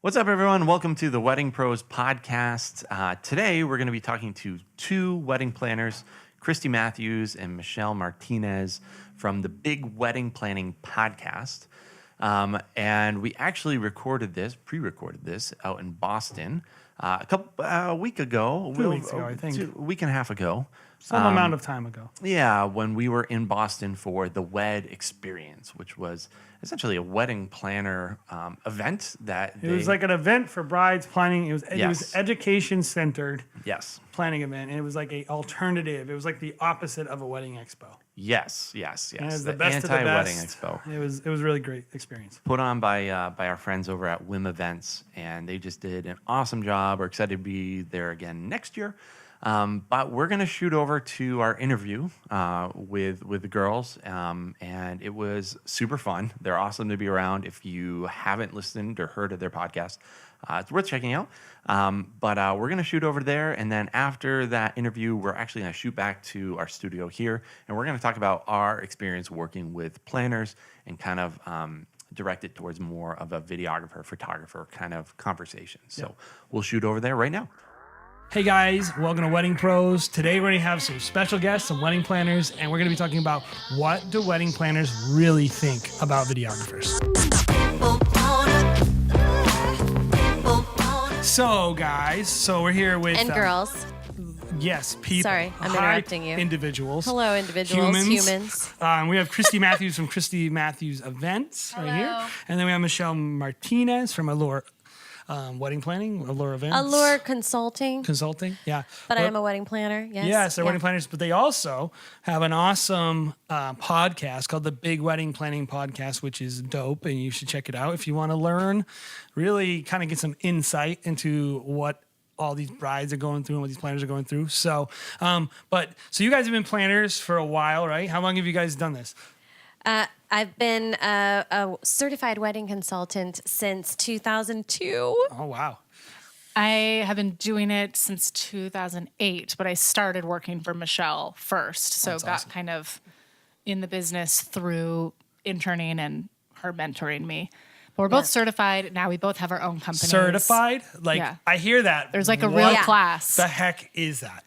What's up, everyone? Welcome to the Wedding Pros podcast. Today, we're going to be talking to two wedding planners, Christy Matthews and Michelle Martinez from the Big Wedding Planning podcast. And we actually pre-recorded this out in Boston a week ago. 2 weeks ago, I think. A week and a half ago. Some amount of time ago. Yeah, when we were in Boston for the WED Experience, which was essentially a wedding planner event that It was like an event for brides planning. It was Yes. education centered Yes. planning event, and it was like a alternative. It was like the opposite of a wedding expo. Yes. And it was The the best of the anti-wedding best. expo. It was a really great experience. Put on by our friends over at WIM Events, and they just did an awesome job. We're excited to be there again next year. But we're going to shoot over to our interview with the girls, and it was super fun. They're awesome to be around. If you haven't listened or heard of their podcast, it's worth checking out. But we're going to shoot over there, and then after that interview, we're actually going to shoot back to our studio here, and we're going to talk about our experience working with planners and kind of direct it towards more of a videographer, photographer kind of conversation. So we'll shoot over there right now. Hey guys, welcome to Wedding Pros. Today we're going to have some special guests, some wedding planners, and we're going to be talking about what do wedding planners really think about videographers. So guys, we're here with... And girls. Yes, people. Sorry, I'm interrupting you. Individuals. Hello, individuals, humans. We have Christy Matthews from Christy Matthews Events right here. And then we have Michelle Martinez from Allure Wedding Planning, Allure Events. Allure Consulting. Yeah. But I am a wedding planner, yes. Yes, they're wedding planners, but they also have an awesome podcast called the Big Wedding Planning Podcast, which is dope, and you should check it out if you want to learn, really kind of get some insight into what all these brides are going through and what these planners are going through. So, so you guys have been planners for a while, right? How long have you guys done this? I've been a certified wedding consultant since 2002. Oh, wow. I have been doing it since 2008, but I started working for Michelle first. So That's got awesome. kind of in the business through interning and her mentoring me. But we're both certified. Now we both have our own companies. Certified? Like, Yeah. I hear that. There's like a What real Yeah. class. the heck is that?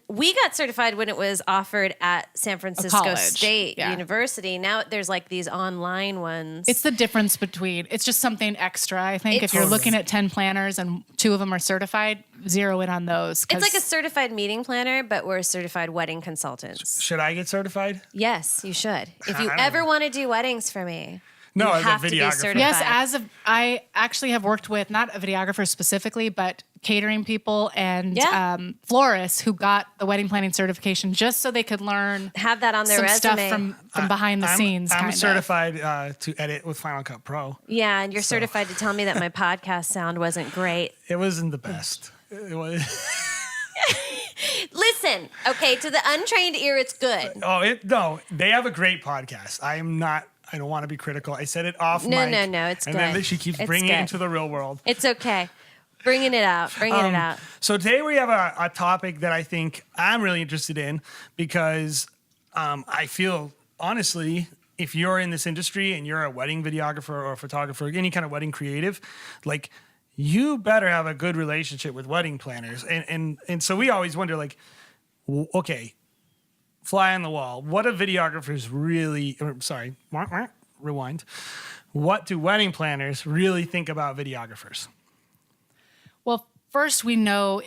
We got certified when it was offered at San Francisco college. State Yeah. University. Now there's like these online ones. It's the difference between, it's just something extra, I think. It's- If you're looking at 10 planners and 2 of them are certified, zero in on those. It's like a certified meeting planner, but we're certified wedding consultants. Should I get certified? Yes, you should. If you I don't ever know. want to do weddings for me, No, you as a have to be videographer. certified. Yes, I actually have worked with not a videographer specifically, but catering people and Yeah. florists who got the wedding planning certification just so they could learn Have that on their some resume. stuff from behind the scenes. I'm kind of. certified to edit with Final Cut Pro. Yeah, and you're certified to tell me that my podcast sound wasn't great. It wasn't the best. It was. Listen, okay, to the untrained ear, it's good. No, they have a great podcast. I don't want to be critical. I said it off No, mic. no, it's and good. then she keeps It's bringing it good. into the real world. It's okay. Bringing it out. So today we have a topic that I think I'm really interested in because I feel, honestly, if you're in this industry and you're a wedding videographer or photographer, any kind of wedding creative, like, you better have a good relationship with wedding planners. And so we always wonder, like, okay, fly on the wall. What do videographers really, rewind. What do wedding planners really think about videographers? Well, first we know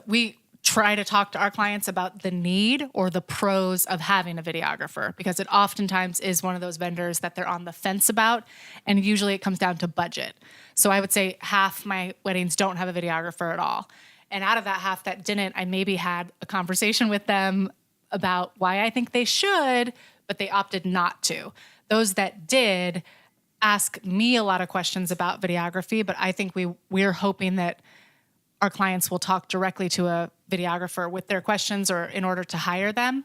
we try to talk to our clients about the need or the pros of having a videographer because it oftentimes is one of those vendors that they're on the fence about, and usually it comes down to budget. So I would say half my weddings don't have a videographer at all. And out of that half that didn't, I maybe had a conversation with them about why I think they should, but they opted not to. Those that did ask me a lot of questions about videography, but I think we're hoping that our clients will talk directly to a videographer with their questions or in order to hire them.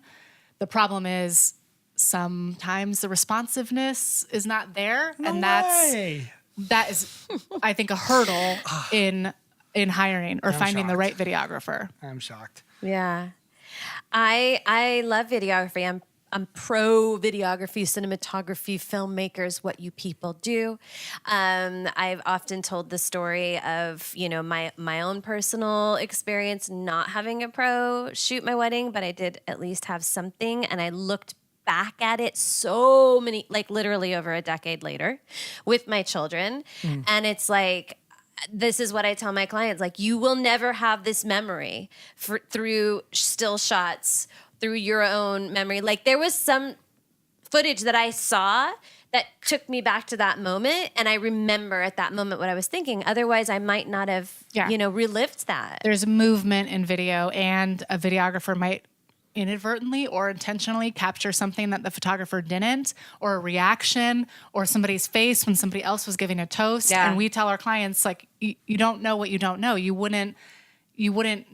The problem is sometimes the responsiveness is not there, and that is, I think, a hurdle in hiring or finding the right videographer. I'm shocked. Yeah. I love videography. pro videography, cinematography, filmmakers, what you people do. I've often told the story of, my own personal experience not having a pro shoot my wedding, but I did at least have something, and I looked back at it so many, like literally over a decade later with my children. And it's like, this is what I tell my clients, like, you will never have this memory through still shots, through your own memory. Like, there was some footage that I saw that took me back to that moment, and I remember at that moment what I was thinking. Otherwise, I might not have, relived that. There's movement in video, and a videographer might inadvertently or intentionally capture something that the photographer didn't, or a reaction, or somebody's face when somebody else was giving a toast. Yeah. And we tell our clients, like, you don't know what you don't know. You wouldn't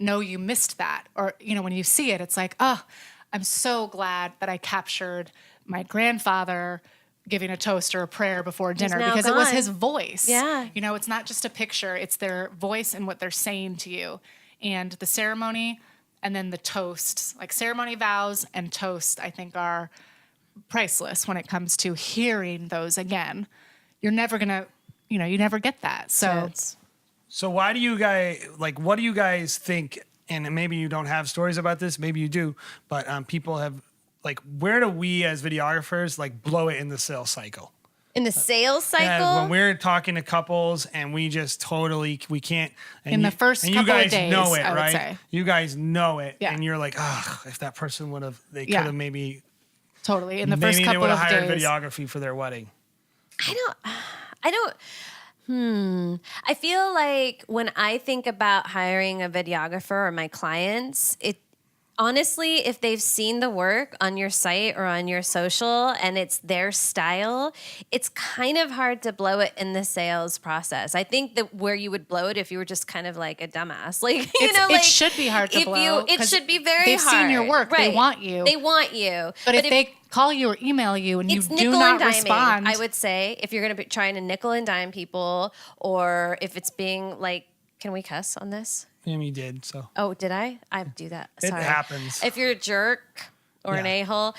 know you missed that. Or, when you see it, it's like, oh, I'm so glad that I captured my grandfather giving a toast or a prayer before dinner, because it was his voice. Yeah. It's not just a picture, it's their voice and what they're saying to you. And the ceremony, and then the toast, like ceremony vows and toast, I think are priceless when it comes to hearing those again. You're never gonna, you never get that. So why do you guys, what do you guys think, and maybe you don't have stories about this, maybe you do, but people have, where do we as videographers, blow it in the sales cycle? In the sales cycle? Yeah, when we're talking to couples and we just we can't. In the first and couple you guys of days, know it, I would right? say. You guys know it, Yeah. and you're like, oh, if that person would have, they could Yeah. have maybe. Totally. In the Maybe first they couple would of have hired days. videography for their wedding. I feel like when I think about hiring a videographer or my clients, honestly, if they've seen the work on your site or on your social and it's their style, it's kind of hard to blow it in the sales process. I think that where you would blow it if you were just kind of like a dumbass, It should be hard to blow. It should be very they've hard. seen your work. Right. They want you. They want you. But if they call you or email you and you it's do nickel not and diming, respond, I would say, if you're going to be trying to nickel and dime people, or if it's being can we cuss on this? Yeah, you did, so. Oh, did I? I do that. It Sorry. happens. If you're a jerk or an Yeah. a-hole,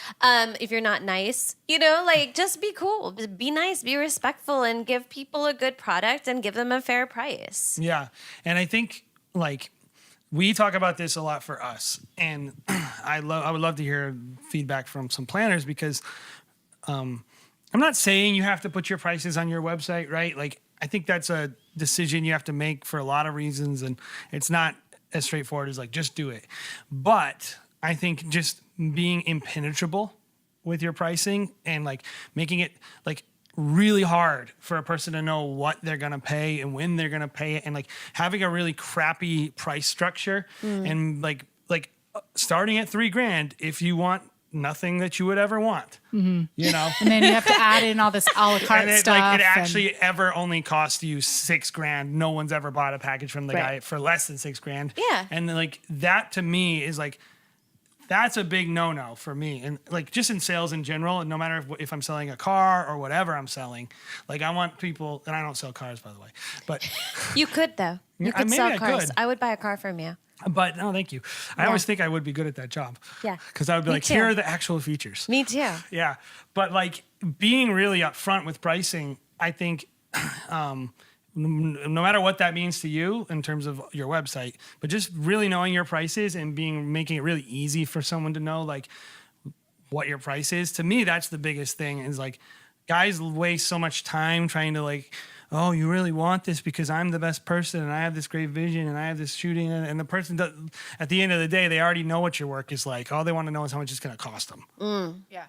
if you're not nice, just be cool. Just be nice, be respectful, and give people a good product and give them a fair price. Yeah. And I think we talk about this a lot for us. And I would love to hear feedback from some planners, because I'm not saying you have to put your prices on your website, right? I think that's a decision you have to make for a lot of reasons, and it's not as straightforward as just do it. But I think just being impenetrable with your pricing and making it really hard for a person to know what they're going to pay and when they're going to pay it, and having a really crappy price structure, and starting at $3,000 if you want nothing that you would ever want, and then you have to add in all this a la carte and it, stuff. it actually ever only cost you $6,000. No one's ever bought a package from the guy for less than $6,000. Yeah. And that to me is that's a big no-no for me. And just in sales in general, no matter if I'm selling a car or whatever I'm selling, I want people, and I don't sell cars, by the way, but You could, though. You could maybe sell I cars. could. I would buy a car from you. But no, thank you. I always think I would be good at that job. Yeah. Because I would be Me too. here are the actual features. Me too. Yeah. But being really upfront with pricing, I think no matter what that means to you in terms of your website, but just really knowing your prices and making it really easy for someone to know what your price is. To me, that's the biggest thing, is guys waste so much time trying to oh, you really want this because I'm the best person and I have this great vision and I have this shooting, and the person does, at the end of the day, they already know what your work is like. All they want to know is how much it's going to cost them. Yeah.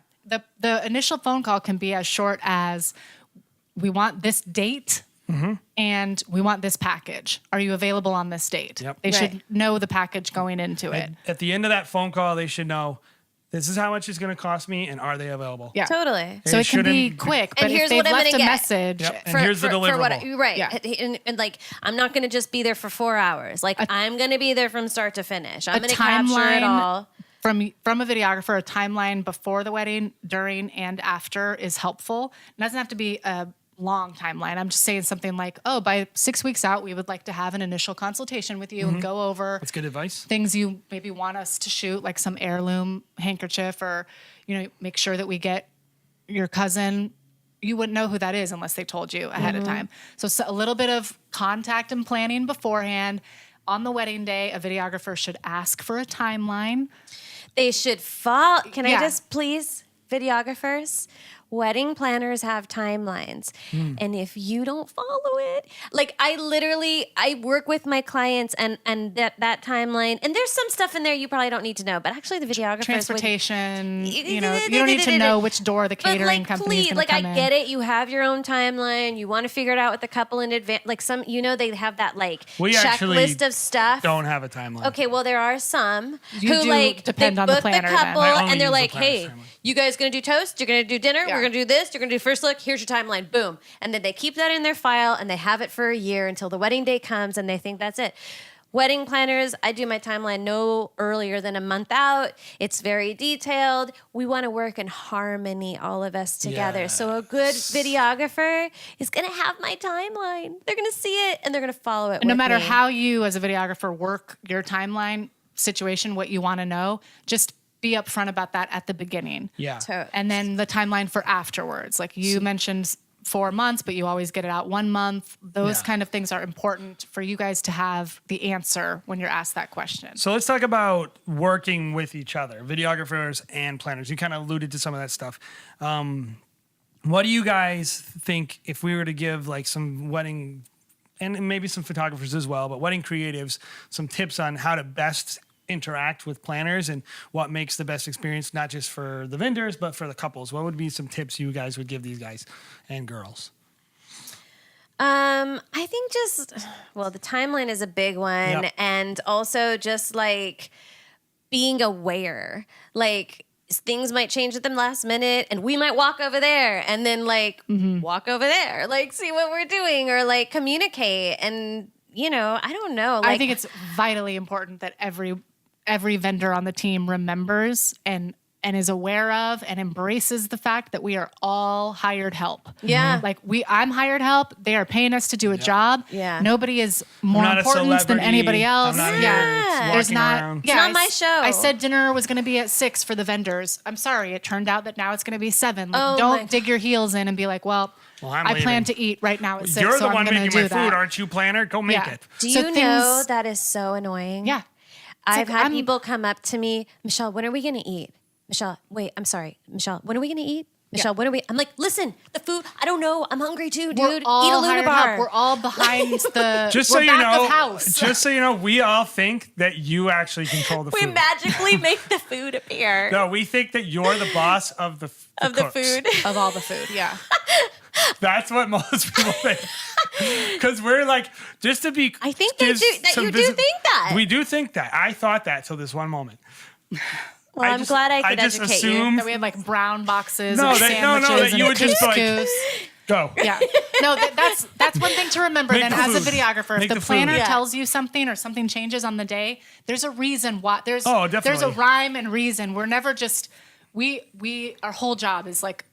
The initial phone call can be as short as, we want this date and we want this package. Are you available on this date? Yep. They Right. should know the package going into it. At the end of that phone call, they should know, this is how much it's going to cost me, and are they available? Yeah. Totally. So It it can be shouldn't- quick, And but if here's they've what I'm left a gonna get. message, Yep. And here's the deliverable. Right. Yeah. And I'm not going to just be there for 4 hours. I'm going to be there from start to finish. I'm a going to capture it timeline all. from a videographer, a timeline before the wedding, during, and after is helpful. It doesn't have to be a long timeline. I'm just saying something like, oh, by 6 weeks out, we would like to have an initial consultation with you and go over That's good advice. things you maybe want us to shoot, like some heirloom handkerchief, or, make sure that we get your cousin. You wouldn't know who that is unless they told you ahead of time. So a little bit of contact and planning beforehand. On the wedding day, a videographer should ask for a timeline. They should follow. Can I Yeah. just please, videographers? Wedding planners have timelines. And if you don't follow it, like I work with my clients and that timeline, and there's some stuff in there you probably don't need to know, but actually the videographers Transportation, you don't need to know which door the catering company is going to come in. I get it. You have your own timeline. You want to figure it out with the couple in advance. Like they have that We actually checklist of stuff. Don't have a timeline. Okay, well there are some You who do depend they on the book planner the couple then. I only and they're use the like, planner's hey, timeline. you guys gonna do toast? You're gonna do dinner? Yeah. We're gonna do this? You're gonna do first look? Here's your timeline. Boom. And then they keep that in their file and they have it for a year until the wedding day comes and they think that's it. Wedding planners, I do my timeline no earlier than a month out. It's very detailed. We want to work in harmony, all of us together. So a good videographer is going to have my timeline. They're going to see it and they're going to follow it. And no with matter me. how you as a videographer work your timeline situation, what you want to know, just be upfront about that at the beginning. Yeah. And then the timeline for afterwards. Like you mentioned 4 months, but you always get it out 1 month. Those kind of things are important for you guys to have the answer when you're asked that question. So let's talk about working with each other, videographers and planners. You kind of alluded to some of that stuff. What do you guys think if we were to give like some wedding, and maybe some photographers as well, but wedding creatives, some tips on how to best interact with planners and what makes the best experience, not just for the vendors, but for the couples? What would be some tips you guys would give these guys and girls? I think the timeline is a big one. Yep. And also just like being aware, like things might change at the last minute and we might walk over there and then walk over there, like see what we're doing or like communicate. And, I don't know. I think it's vitally important that every vendor on the team remembers and is aware of and embraces the fact that we are all hired help. Yeah. Like I'm hired help. They are paying us to do a job. Yeah. Nobody is more not a important than celebrity. anybody else. I'm not Yeah. walking around. It's not my show. I said dinner was going to be at 6 for the vendors. I'm sorry. It turned out that now it's going to be 7. Like, Oh my- don't dig your heels in and be like, well, I'm I plan leaving. to eat right now at 6, You're so the I'm one going to making do my that. food, aren't you, planner? Go make it. Do So you know things- that is so annoying? Yeah. I've like, had I'm- people come up to me, Michelle, when are we going to eat? Michelle, wait, I'm sorry. Michelle, when are we going to eat? Michelle, when are we? I'm like, listen, the food, I don't know. I'm hungry too, dude. We're Eat all a Luna hired bar. help. We're all behind the Just so we're you back know, of house. just so you know, we all think that you actually control the We food. magically make the food appear No, we think that you're the boss of the of the cooks. food. of all the food. Yeah. That's what most people think. Because we're like, just to be. I think they just do- that some you do think that. We do think that. I thought that till this one moment. Well, I'm glad I could just educate assumed, That we had like brown boxes No, of that- no, sandwiches no, that you and would just be like- couscous. Go. Yeah. No, that's one thing to remember. Make Then, the as a food. videographer, Make if the the food. planner Yeah. tells you something or something changes on the day, there's a reason why. There's Oh, there's a definitely. rhyme and reason. We're never just our whole job is like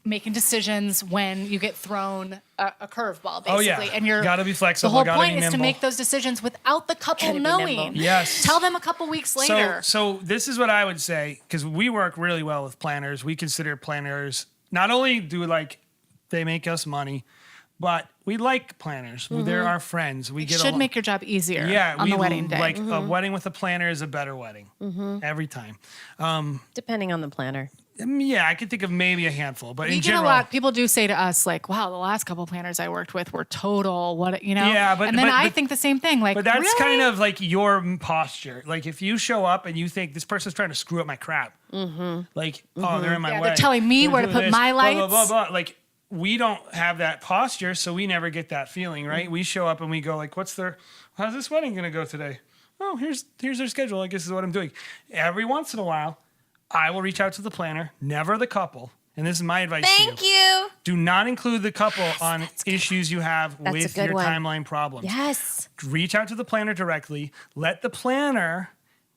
making decisions when you get thrown a curveball, basically. Oh, yeah. And you're Gotta be flexible, The whole gotta point be is to nimble. make those decisions without the couple Gotta be knowing. nimble. Yes. Tell them a couple weeks later. So this is what I would say, because we work really well with planners. We consider planners, not only do they make us money, but we like planners. They're our friends. We get should along. make your job easier Yeah, on the wedding day. Like a wedding with a planner is a better wedding every time. Depending on the planner. Yeah, I could think of maybe a handful, but We in get general, a lot. People do say to us, like, "Wow, the last couple planners I worked with were total Yeah, but- and then but- I but- think the same thing. Like, but that's really? kind of like your posture. Like if you show up and you think this person's trying to screw up my crap, like oh they're in my Yeah, way, they're telling me where to doing put my blah, blah, lights. blah, blah. Like we don't have that posture, so we never get that feeling, right? We show up and we go like, how's this wedding gonna go today? Oh, here's their schedule. I guess is what I'm doing. Every once in a while, I will reach out to the planner, never the couple. And this is my advice to you. Thank you. Do not include the couple on issues you have That's a with good your one. timeline problems. Yes. Reach out to the planner directly. Let the planner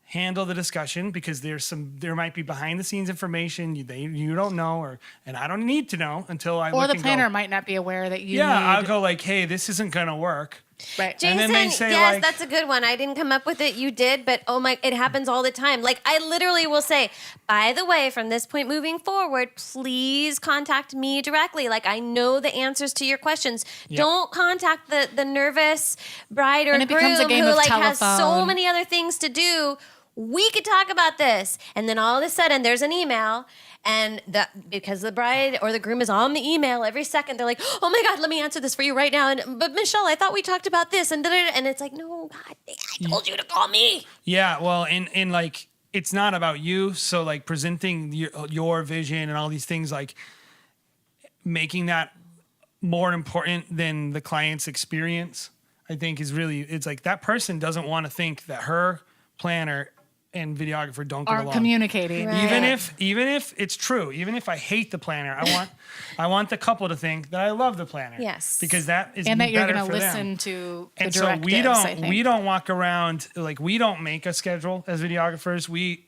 handle the discussion, because there might be behind the scenes information you don't know, and I don't need to know until I Or look the and planner go, might not be aware that you I'll need. go like, hey, this isn't gonna work. Right. Jason, then they say, yes, like- that's a good one. I didn't come up with it. You did, but oh my, it happens all the time. Like I literally will say, by the way, from this point moving forward, please contact me directly. Like I know the answers to your questions. Yep. Don't contact the nervous bride or And it groom becomes a game who of like has so telephone. many other things to do. We could talk about this. And then all of a sudden there's an email, and that because the bride or the groom is on the email every second, they're like, oh my God, let me answer this for you right now. But Michelle, I thought we talked about this, and and it's like, no, God, I told you to call me. Yeah, well, and like it's not about you. So like presenting your vision and all these things, like making that more important than the client's experience, I think is really, it's like that person doesn't want to think that her planner and videographer don't get Aren't along. communicating. Right. Even if it's true, even if I hate the planner, I want the couple to think that I love the planner. Yes. Because that is And that you're better going to for listen them. to the And so directives, we don't walk around like, we don't make a schedule as videographers. We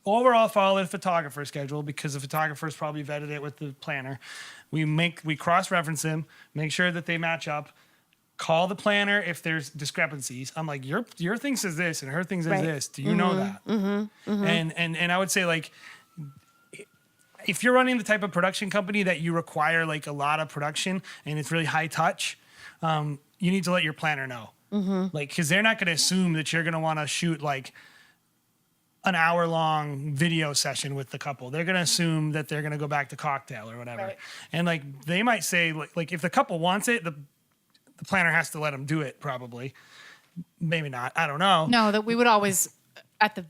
overall follow the photographer's schedule, because the photographer's probably vetted it with the planner. We cross-reference them, make sure that they match up. Call the planner if there's discrepancies. I'm like, your thing says this and her thing says Right. this. Do you know that? And I would say, like, if you're running the type of production company that you require like a lot of production and it's really high touch, you need to let your planner know. Like, because they're not going to assume that you're going to want to shoot like an hour-long video session with the couple. They're going to assume that they're going to go back to cocktail or whatever. Right. And like they might say, like if the couple wants it, the planner has to let them do it, probably. Maybe not. I don't know. No, that we would always, at the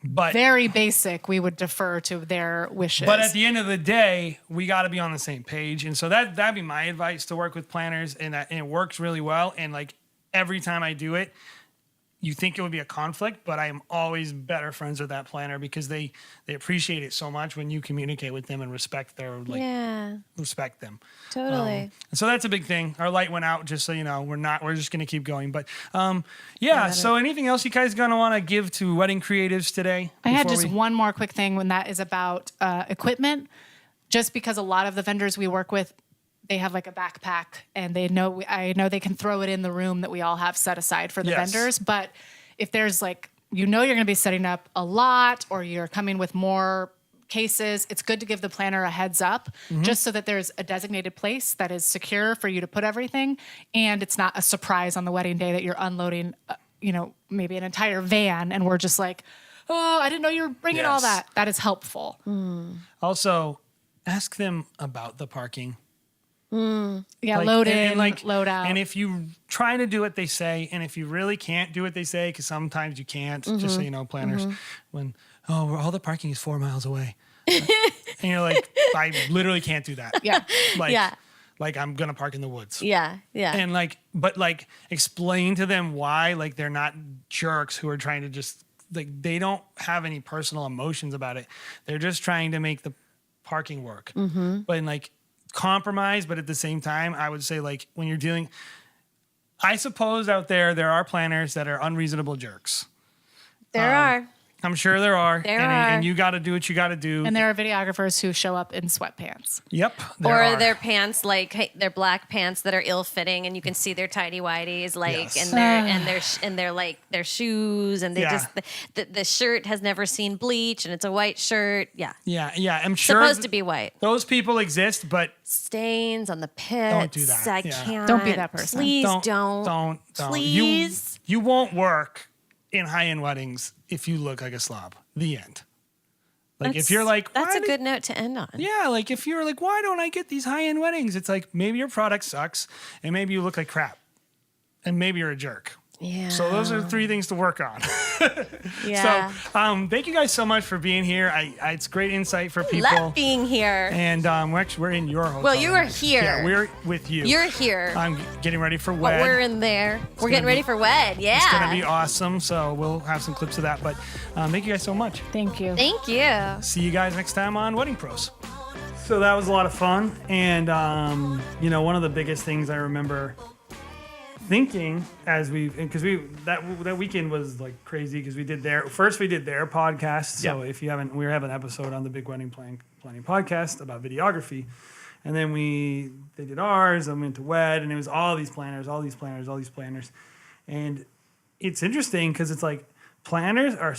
But very basic, we would defer to their wishes. But at the end of the day, we got to be on the same page. And so that'd be my advice, to work with planners, and it works really well. And like every time I do it, you think it would be a conflict, but I am always better friends with that planner, because they appreciate it so much when you communicate with them and respect their Yeah, respect them. totally. And so that's a big thing. Our light went out, just so you know. We're just going to keep going. But yeah, so anything else you guys going to want to give to wedding creatives today? I had before just one more quick thing, when that is about equipment, just because a lot of the vendors we work with, they have like a backpack, and I know they can throw it in the room that we all have set aside for the Yes. vendors. But if there's like, you're going to be setting up a lot, or you're coming with more cases, it's good to give the planner a heads up, just so that there's a designated place that is secure for you to put everything. And it's not a surprise on the wedding day that you're unloading, maybe an entire van, and we're just like, oh, I didn't know you were bringing all Yes. that. That is helpful. Also, ask them about the parking. Yeah, Like, load in, and load out. And if you try to do what they say, and if you really can't do what they say, because sometimes you can't, just so you know, planners, when, all the parking is 4 miles away. And you're like, I literally can't do that. yeah. Like, Yeah. like I'm going to park in the woods. Yeah, yeah. And but explain to them why, like, they're not jerks who are trying to just, like, they don't have any personal emotions about it. They're just trying to make the parking work. But compromise, but at the same time, I would say, like, when you're dealing, I suppose out there are planners that are unreasonable jerks. there are. I'm sure there are. There and, are. and you got to do what you got to do. And there are videographers who show up in sweatpants. Yep. Or are. their pants, like their black pants that are ill-fitting, and you can see their tighty whities, like, Yes. and their like their shoes, and they Yeah. just the shirt has never seen bleach, and it's a white shirt. Yeah, Yeah. I'm sure supposed to be white. those people exist, but Stains on the pits. Don't do that. I Yeah. can't. Don't be that person. Please don't. don't. Please. You won't work in high-end weddings if you look like a slob. The end. Like, if you're like, that's why a do- good note to end on. Yeah, like if you're like, why don't I get these high-end weddings? It's like, maybe your product sucks, and maybe you look like crap, and maybe you're a jerk. Yeah. So those are 3 things to work on. Yeah. So thank you guys so much for being here. It's great insight for people. Love being here. And we're in your hotel. Well, you are room. here. Yeah, we're with you. You're here. I'm getting ready for But wed. we're in there. We're getting gonna ready be- for wed. Yeah. It's gonna be awesome. So we'll have some clips of that. But thank you guys so much. Thank you. Thank you. See you guys next time on Wedding Pros. So that was a lot of fun. And, one of the biggest things I remember thinking as because that weekend was like crazy because we did their podcast. So if you haven't, we have an episode on the Big Wedding Planning podcast about videography, and then they did ours. I went to Wed, and it was all these planners, and it's interesting because it's like planners are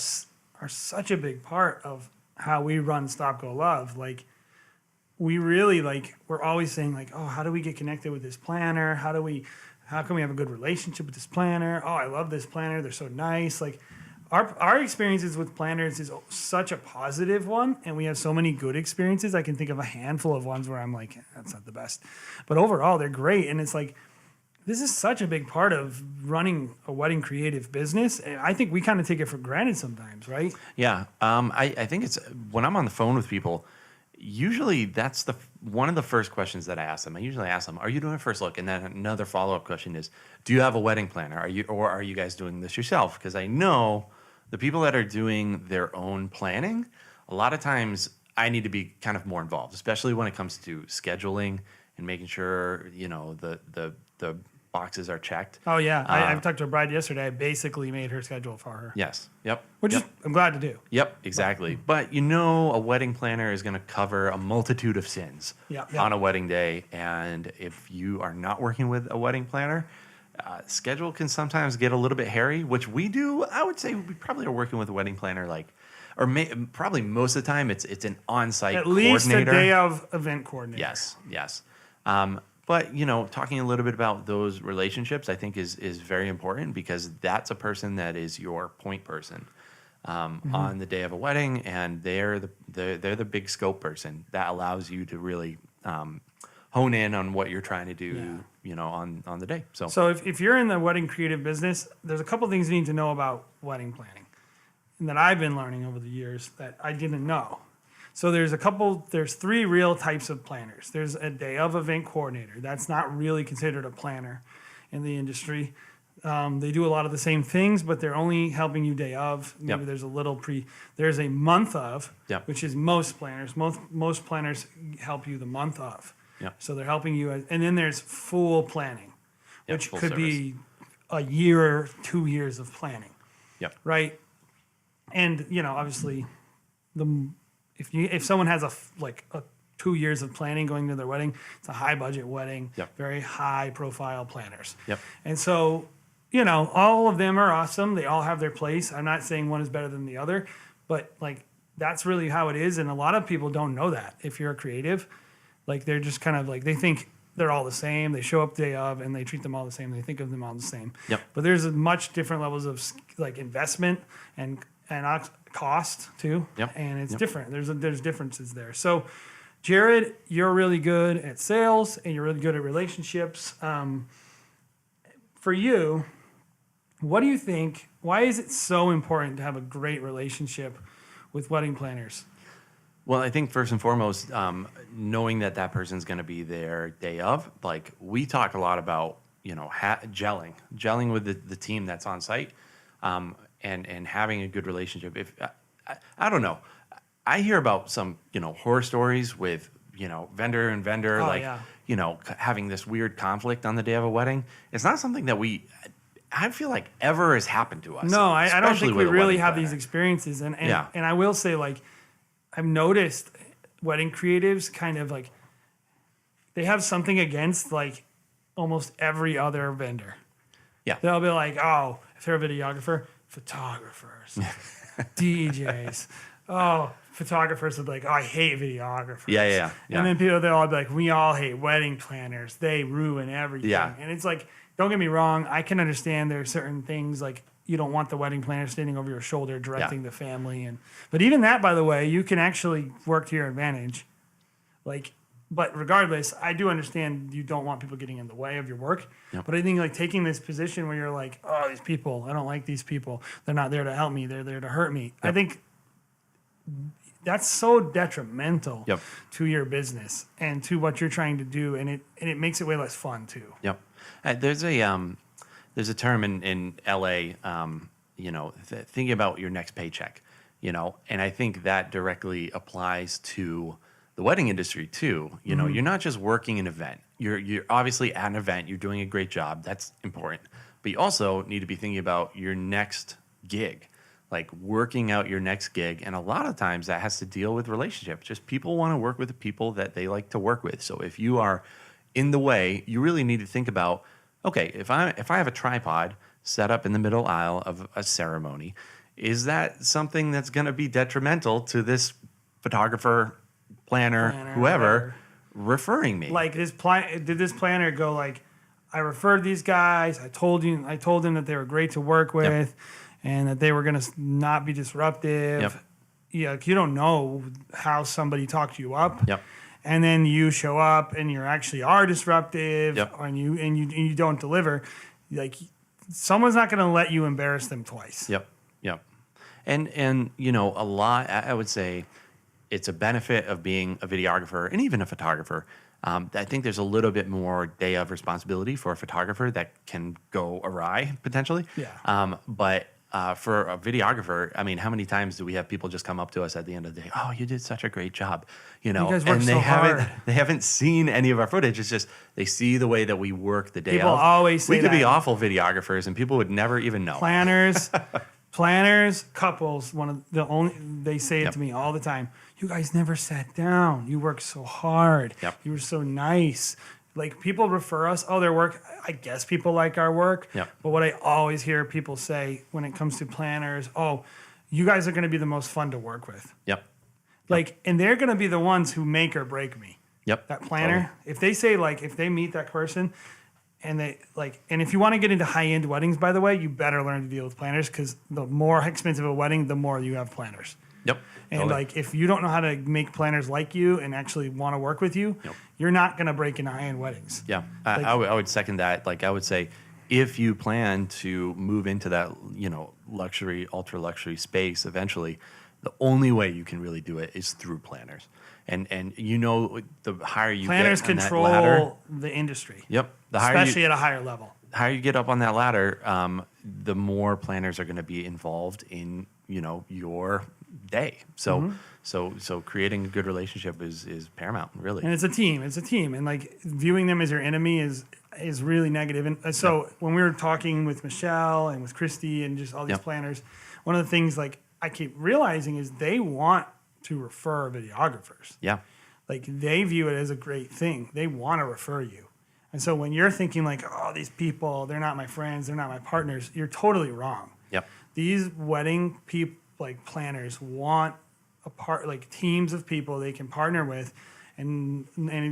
such a big part of how we run Stop Go Love. Like we really we're always saying like, oh, how do we get connected with this planner? How can we have a good relationship with this planner? Oh, I love this planner. They're so nice. Like our experiences with planners is such a positive one, and we have so many good experiences. I can think of a handful of ones where I'm like, that's not the best. But overall, they're great. And it's like, this is such a big part of running a wedding creative business. And I think we kind of take it for granted sometimes, right? Yeah. I think it's when I'm on the phone with people, usually that's one of the first questions that I ask them. I usually ask them, are you doing a first look? And then another follow-up question is, do you have a wedding planner? Are you guys doing this yourself? Because I know the people that are doing their own planning, a lot of times I need to be kind of more involved, especially when it comes to scheduling and making sure, the boxes are checked. Oh yeah, I talked to a bride yesterday. I basically made her schedule for her. Yes. Yep. Which is I'm glad to do. Yep. Exactly. But a wedding planner is going to cover a multitude of sins on a wedding day, and if you are not working with a wedding planner, schedule can sometimes get a little bit hairy. Which we do. I would say we probably are working with a wedding planner probably most of the time it's an on-site at coordinator. least a day of event coordinator. Yes. But talking a little bit about those relationships, I think is very important because that's a person that is your point person on the day of a wedding, and they're the big scope person that allows you to really hone in on what you're trying to do, on the day. So if you're in the wedding creative business, there's a couple things you need to know about wedding planning, and that I've been learning over the years that I didn't know. So there's three real types of planners. There's a day of event coordinator. That's not really considered a planner in the industry. They do a lot of the same things, but they're only helping you day of. Maybe there's there's a month of, which is most planners. Most planners help you the month of. So they're helping you. And then there's full planning, which could be a year or 2 years of planning. Right. And, obviously if someone has a 2 years of planning going to their wedding, it's a high budget wedding, very high profile planners. And so, all of them are awesome. They all have their place. I'm not saying one is better than the other, but that's really how it is. And a lot of people don't know that. If you're a creative, they're just kind of they think they're all the same. They show up day of and they treat them all the same. They think of them all the same. But there's much different levels of investment and cost too, and it's different. There's differences there. So, Jared, you're really good at sales and you're really good at relationships. For you, what do you think? Why is it so important to have a great relationship with wedding planners? Well, I think first and foremost, knowing that person's going to be there day of, we talk a lot about gelling with the team that's on site. And having a good relationship. If I don't know, I hear about some horror stories with vendor and vendor having this weird conflict on the day of a wedding. It's not something that I feel like ever has happened to us. No, I don't think we really have these experiences. And I will say I've noticed wedding creatives kind of they have something against almost every other vendor. They'll be like, oh, if they're a videographer, photographers, DJs. Oh, photographers would be like, oh, I hate videographers. Yeah. And then they'll all be like, we all hate wedding planners. They ruin everything. Yeah. And it's don't get me wrong. I can understand there are certain things you don't want the wedding planner standing over your shoulder directing the family. But even that, by the way, you can actually work to your advantage. But regardless, I do understand you don't want people getting in the way of your work. But I think taking this position where you're like, oh, these people, I don't like these people. They're not there to help me. They're there to hurt me. I think that's so detrimental to your business and to what you're trying to do, and it makes it way less fun too. There's a term in LA, thinking about your next paycheck, and I think that directly applies to the the wedding industry too. You know, you're not just working an event. You're obviously at an event. You're doing a great job. That's important. But you also need to be thinking about your next gig, like working out your next gig. And a lot of times that has to deal with relationships. Just people want to work with the people that they like to work with. So if you are in the way, you really need to think about, okay, if I have a tripod set up in the middle aisle of a ceremony, is that something that's going to be detrimental to this photographer, planner, whoever referring me? Like did this planner go like, I referred these guys. I told them that they were great to work with, and that they were going to not be disruptive. Yep. Yeah, you don't know how somebody talked you up. Yep. And then you show up and you actually are disruptive, Yep. and you don't deliver. Like, someone's not going to let you embarrass them twice. Yep. And you know, a lot, I would say it's a benefit of being a videographer and even a photographer. I think there's a little bit more day of responsibility for a photographer that can go awry potentially. Yeah. But for a videographer, I mean, how many times do we have people just come up to us at the end of the day? Oh, you did such a great job, you know, You guys work and so hard. they haven't seen any of our footage. It's just they see the way that we work the day People of. always say we could be that. awful videographers, and people would never even know. Planners, couples, they say it Yep. to me all the time. You guys never sat down. You worked so hard. Yep. You were so nice. Like, people refer us, their work. I guess people like our work. Yep. But what I always hear people say when it comes to planners, you guys are going to be the most fun to work with. Yep. Like, and they're going to be the ones who make or break me. Yep. That planner, Totally. if they say, like, if they meet that person and and if you want to get into high-end weddings, by the way, you better learn to deal with planners, because the more expensive a wedding, the more you have planners. Yep. And Totally. like, if you don't know how to make planners like you and actually want to work with you, Yep. you're not going to break into high-end weddings. Yeah, Like- I would second that. Like, I would say, if you plan to move into that, you know, luxury, ultra luxury space eventually, the only way you can really do it is through planners. And you know, the higher you Planners get on control that ladder, the industry, yep, the higher especially you, at a higher level. higher you get up on that ladder, the more planners are going to be involved in, you know, your day. So so creating a good relationship is paramount, really. And it's a team. And like, viewing them as your enemy is really negative. And so when we were talking with Michelle and with Christy and just all these Yep. planners, one of the things, like, I keep realizing is they want to refer videographers. Yeah. Like, they view it as a great thing. They want to refer you. And so when you're thinking like, these people, they're not my friends, they're not my partners, you're totally wrong. Yep. These wedding planners want teams of people they can partner with. And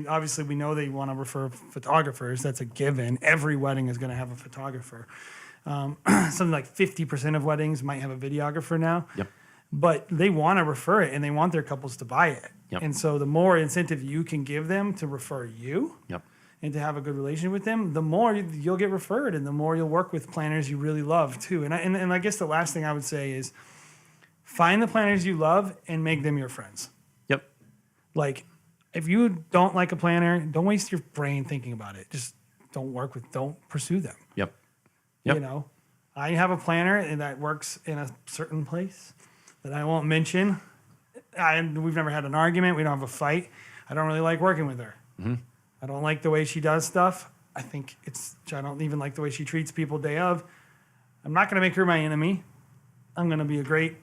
obviously we know they want to refer photographers. That's a given. Every wedding is going to have a photographer. Something like 50% of weddings might have a videographer now. Yep. But they want to refer it, and they want their couples to buy it. Yep. And so the more incentive you can give them to refer you Yep. and to have a good relationship with them, the more you'll get referred, and the more you'll work with planners you really love too. And I guess the last thing I would say is, find the planners you love and make them your friends. Yep. Like, if you don't like a planner, don't waste your brain thinking about it. Just don't pursue them. Yep. Yep. You know, I have a planner that works in a certain place that I won't mention. We've never had an argument. We don't have a fight. I don't really like working with her. Mm-hmm. I don't like the way she does stuff. I don't even like the way she treats people day of. I'm not going to make her my enemy. I'm going to be a great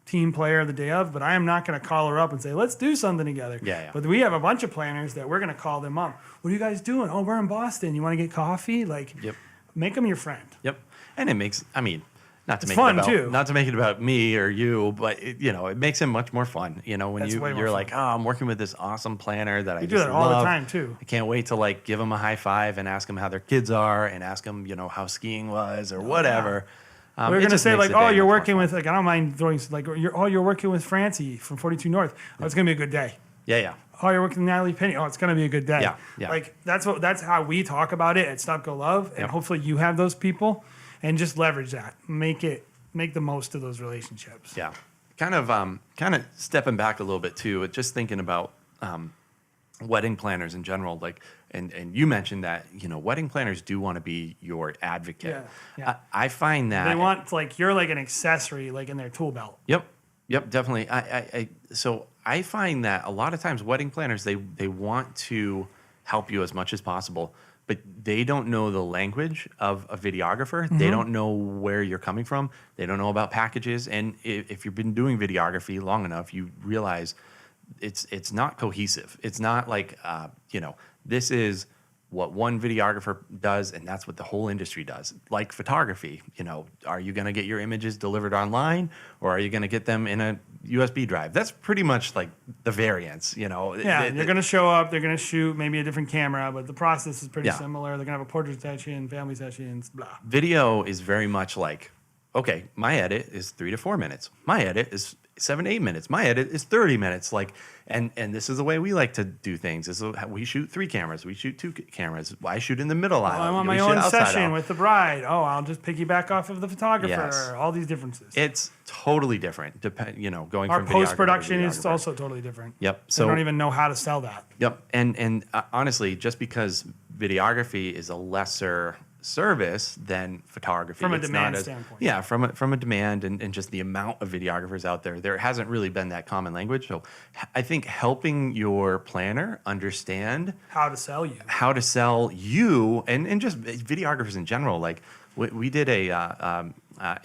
team player the day of, but I am not going to call her up and say, let's do something together. Yeah. But we have a bunch of planners that we're going to call them up. What are you guys doing? Oh, we're in Boston. You want to get coffee? Like, Yep. make them your friend. Yep. And it makes, I mean, not to It's make fun, it about, too. not to make it about me or you, but it makes it much more fun. You know, when That's way more you're fun. like, I'm working with this awesome planner that I We just do that all the love. time, too. I can't wait to like give them a high five and ask them how their kids are and ask them, how skiing was or whatever. We're It going to just say makes like, the day you're much more working fun. with, like, I don't mind throwing, like, you're working with Francie from 42 North. Oh, it's going to be a good day. Yeah. Oh, you're working with Natalie Penny. Oh, it's going to be a good day. Yeah. Like, that's how we talk about it at Stop Go Love. And Yep. hopefully you have those people and just leverage that. Make the most of those relationships. Yeah. Kind of stepping back a little bit too, just thinking about wedding planners in general, like, and you mentioned that, wedding planners do want to be your advocate. Yeah. I find that They want, like, you're like an accessory, like, in their tool belt. Yep, definitely. So I find that a lot of times wedding planners, they want to help you as much as possible, but they don't know the language of a videographer. They don't know where you're coming from. They don't know about packages. And if you've been doing videography long enough, you realize it's not cohesive. It's not like, this is what one videographer does, and that's what the whole industry does. Like photography, are you going to get your images delivered online, or are you going to get them in a USB drive? That's pretty much like the variance, Yeah, they're going to show up, they're going to shoot maybe a different camera, but the process is pretty similar. They're going to have a portrait session, family sessions, blah. Video is very much like, okay, my edit is 3 to 4 minutes. My edit is 7 to 8 minutes. My edit is 30 minutes. Like, and this is the way we like to do things. This is how we shoot 3 cameras. We shoot 2 cameras. I shoot in the middle aisle. I'm on my own session with the bride. Oh, I'll just piggyback off of the photographer. Yes. All these differences. It's totally different. Going Our from post-production videographer to is videographer. also totally different. Yep. So they don't even know how to sell that. Yep. And honestly, just because videography is a lesser service than photography From a it's demand not standpoint. Yeah, from a demand and just the amount of videographers out there hasn't really been that common language. So I think helping your planner understand How to sell you. and just videographers in general. Like we did a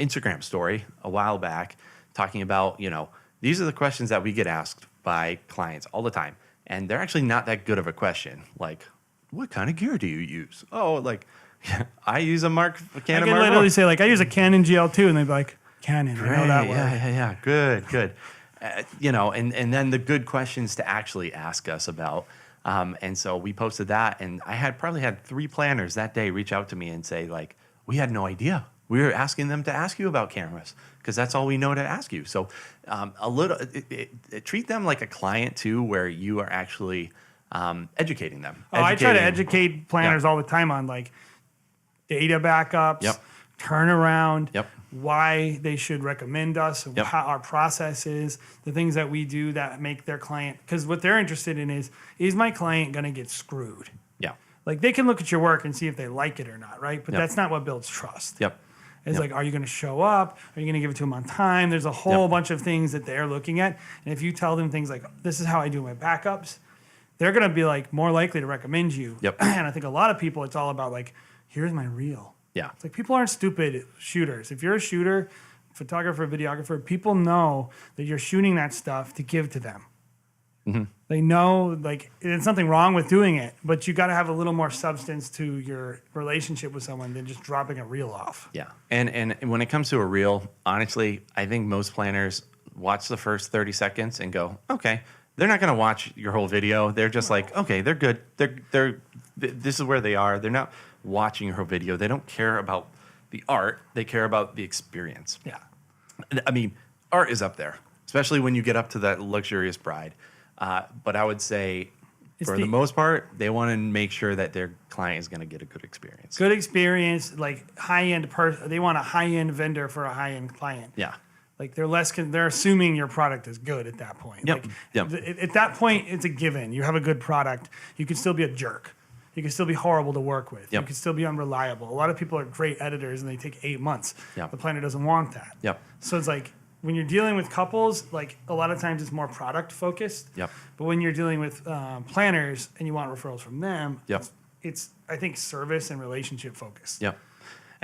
Instagram story a while back talking about, these are the questions that we get asked by clients all the time. And they're actually not that good of a question. Like, what kind of gear do you use? Oh, like, I use a I Canon can Mark literally I. say, like, I use a Canon GL2, and they'd be like, Canon, I know that word. Yeah. Good. And then the good questions to actually ask us about. And so we posted that, and I probably had 3 planners that day reach out to me and say, like, we had no idea. We were asking them to ask you about cameras because that's all we know to ask you. So treat them like a client too, where you are actually educating them. Oh, I try to educate planners all the time on, like, data backups, turnaround, why they should recommend us, how our process is, the things that we do that make their client, because what they're interested in is my client going to get screwed? Yeah. Like, they can look at your work and see if they like it or not, right? But that's not what builds trust. It's like, are you going to show up? Are you going to give it to them on time? There's a whole bunch of things that they're looking at. And if you tell them things like, this is how I do my backups, they're going to be like more likely to recommend you. And I think a lot of people, it's all about like, here's my reel. Yeah. It's like, people aren't stupid shooters. If you're a shooter, photographer, videographer, people know that you're shooting that stuff to give to them. They know, like, there's nothing wrong with doing it, but you got to have a little more substance to your relationship with someone than just dropping a reel off. Yeah. And when it comes to a reel, honestly, I think most planners watch the first 30 seconds and go, okay. They're not going to watch your whole video. They're just like, okay, they're good. This is where they are. They're not watching your whole video. They don't care about the art. They care about the experience. Yeah. I mean, art is up there, especially when you get up to that luxurious bride. But I would say, for the most part, they want to make sure that their client is going to get a good experience. Good experience, like high-end they want a high-end vendor for a high-end client. Yeah. Like, they're assuming your product is good at that point. Yep. Like, at that point, it's a given. You have a good product. You can still be a jerk. You can still be horrible to work with. You can still be unreliable. A lot of people are great editors, and they take 8 months. The planner doesn't want that. So it's like, when you're dealing with couples, like, a lot of times it's more product focused. But when you're dealing with planners and you want referrals from them, it's I think service and relationship focused.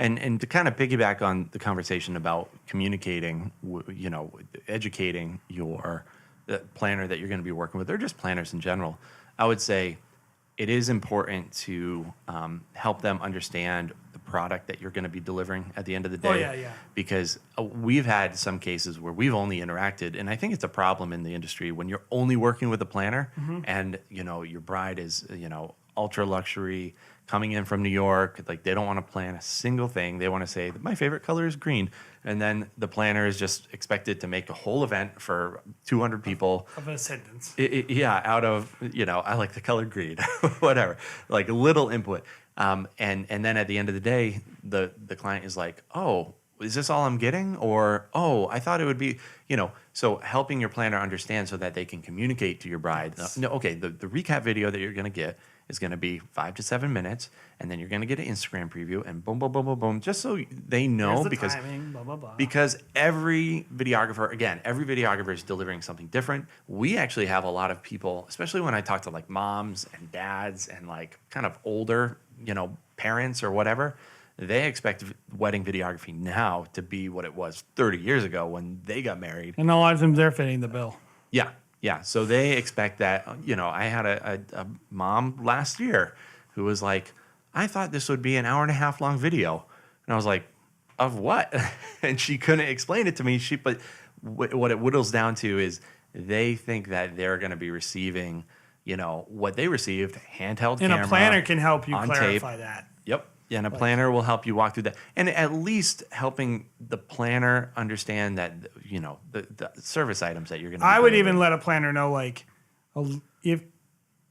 And to kind of piggyback on the conversation about communicating, educating your planner that you're going to be working with, or just planners in general, I would say it is important to help them understand the product that you're going to be delivering at the end of the day. Because we've had some cases where we've only interacted, and I think it's a problem in the industry when you're only working with a planner and, your bride is, ultra luxury, coming in from New York, like, they don't want to plan a single thing. They want to say, my favorite color is green. And then the planner is just expected to make a whole event for 200 people. Of a sentence. Out of, I like the color green, whatever, like little input. And then at the end of the day, the client is like, oh, is this all I'm getting? Or, oh, I thought it would be, so helping your planner understand so that they can communicate to your bride. Okay, the recap video that you're going to get is going to be 5 to 7 minutes, and then you're going to get an Instagram preview, and boom, boom, boom, boom, boom, just so they know. Here's the because timing, blah, blah, blah. because every videographer is delivering something different. We actually have a lot of people, especially when I talk to like moms and dads and like kind of older, parents or whatever, they expect wedding videography now to be what it was 30 years ago when they got married. And a lot of times they're fitting the bill. Yeah. Yeah. So they expect that, I had a mom last year who was like, I thought this would be an hour and a half long video. And I was like, of what? And she couldn't explain it to me. But what it whittles down to is they think that they're going to be receiving, what they received, handheld camera. And a planner can help you on clarify tape. that. Yep. Yeah, and a planner will help you walk through that. And at least helping the planner understand that, the service items that you're going to I would even let a planner know, like,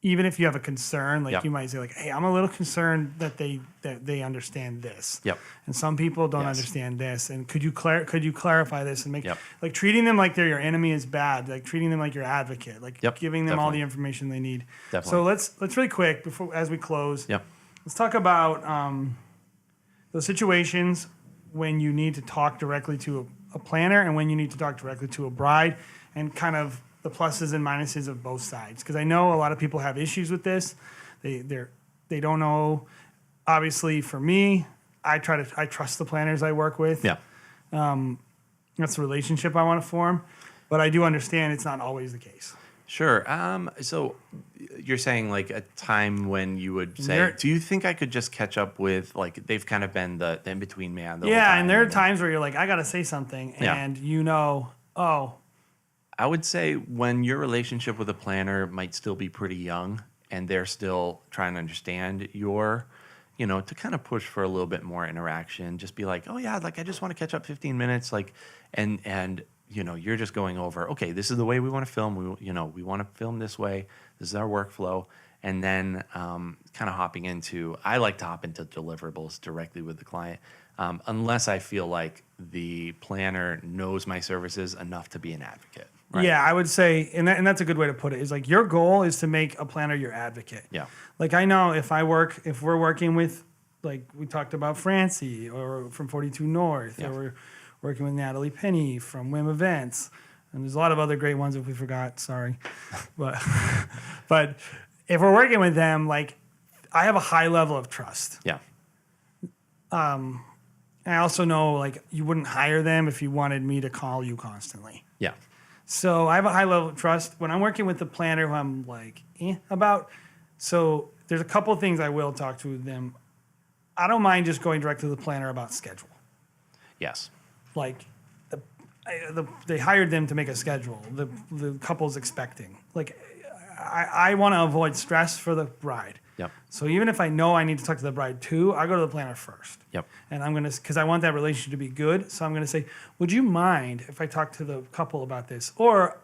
even if you have a concern, like Yep. you might say, like, hey, I'm a little concerned that they understand this. Yep. And some people don't Yes. understand this. And could you clarify this and make Yep. like treating them like they're your enemy is bad. Like treating them like your advocate. Like Yep, giving them all definitely. the information they need. Definitely. So let's really quick as we close. Yep. Let's talk about those situations when you need to talk directly to a planner and when you need to talk directly to a bride, and kind of the pluses and minuses of both sides. Because I know a lot of people have issues with this. They don't know. Obviously, for me, I trust the planners I work with. Yeah. That's the relationship I want to form. But I do understand it's not always the case. Sure. So you're saying like a time when you would say, There- do you think I could just catch up with, like, they've kind of been the in-between man the whole Yeah, time, and there are then- times where you're like, I got to say something, Yeah. and oh, I would say when your relationship with a planner might still be pretty young and they're still trying to understand your, to kind of push for a little bit more interaction, just be like, oh yeah, like I just want to catch up 15 minutes, like, and you're just going over, okay, this is the way we want to film. We want to film this way. This is our workflow. And then kind of I like to hop into deliverables directly with the client, unless I feel like the planner knows my services enough to be an advocate. Right? yeah, I would say, and that's a good way to put it, is like your goal is to make a planner your advocate. Yeah. Like I know if we're working with, like we talked about Francie or from 42 North, Yeah. or we're working with Natalie Penny from Wim Events, and there's a lot of other great ones if we forgot, sorry. but if we're working with them, like I have a high level of trust. Yeah. I also know like you wouldn't hire them if you wanted me to call you constantly. Yeah. So I have a high level of trust. When I'm working with the planner who I'm like, about, so there's a couple of things I will talk to them. I don't mind just going direct to the planner about schedule. Yes. Like, they hired them to make a schedule. The couple's expecting. Like, I want to avoid stress for the bride. Yep. So even if I know I need to talk to the bride too, I go to the planner first. Yep. And because I want that relationship to be good. So I'm going to say, would you mind if I talk to the couple about this? Or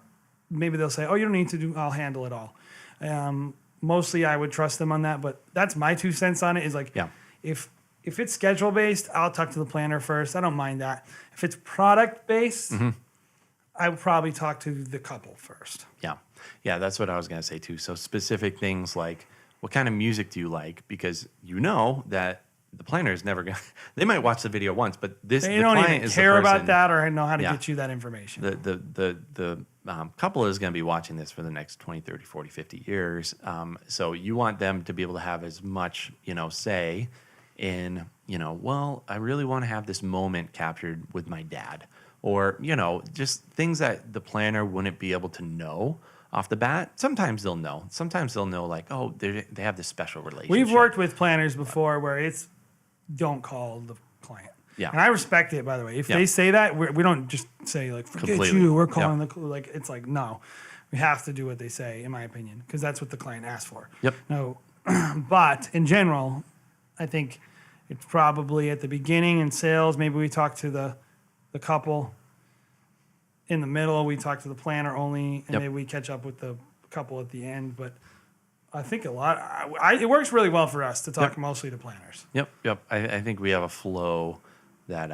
maybe they'll say, oh, you don't need to I'll handle it all. Mostly I would trust them on that, but that's my 2 cents on it is like, Yeah. if it's schedule based, I'll talk to the planner first. I don't mind that. If it's product based, I would probably talk to the couple first. Yeah. Yeah, that's what I was going to say too. So specific things like, what kind of music do you like? Because that the planner is never going to, they might watch the video once, but They the don't client even is care the about person, that or know how to Yeah. get you that information. The couple is going to be watching this for the next 20, 30, 40, 50 years. So you want them to be able to have as much, say in, well, I really want to have this moment captured with my dad, or, just things that the planner wouldn't be able to know off the bat. Sometimes they'll know. Sometimes they'll know, like, oh, they have this special relationship. We've worked with planners before where it's don't call the client. Yeah. And I respect it, by the way. If Yeah. they say that, we don't just say, like, forget Completely. you, we're calling Yep. like, it's like, no. We have to do what they say, in my opinion, because that's what the client asked for. Yep. No, but in general, I think it's probably at the beginning in sales, maybe we talk to the couple. In the middle, we talk to the planner only, and Yep. maybe we catch up with the couple at the end. But I think it works really well for us to talk Yep. mostly to planners. Yep. I think we have a flow that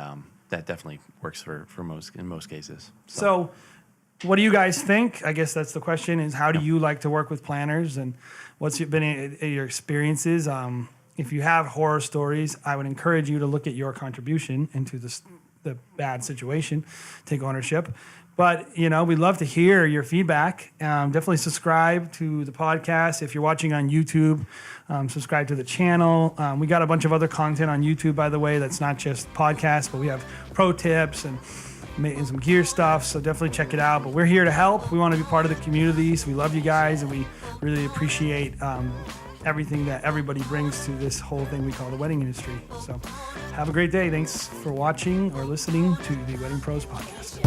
that definitely works for in most cases. So what do you guys think? I guess that's the question, is how do you like to work with planners, and what's been your experiences? If you have horror stories, I would encourage you to look at your contribution into the bad situation, take ownership. But, we'd love to hear your feedback. Definitely subscribe to the podcast. If you're watching on YouTube, subscribe to the channel. We got a bunch of other content on YouTube, by the way, that's not just podcasts, but we have pro tips and some gear stuff, so definitely check it out. But we're here to help. We want to be part of the community, so we love you guys, and we really appreciate everything that everybody brings to this whole thing we call the wedding industry. So have a great day. Thanks for watching or listening to the Wedding Pros Podcast.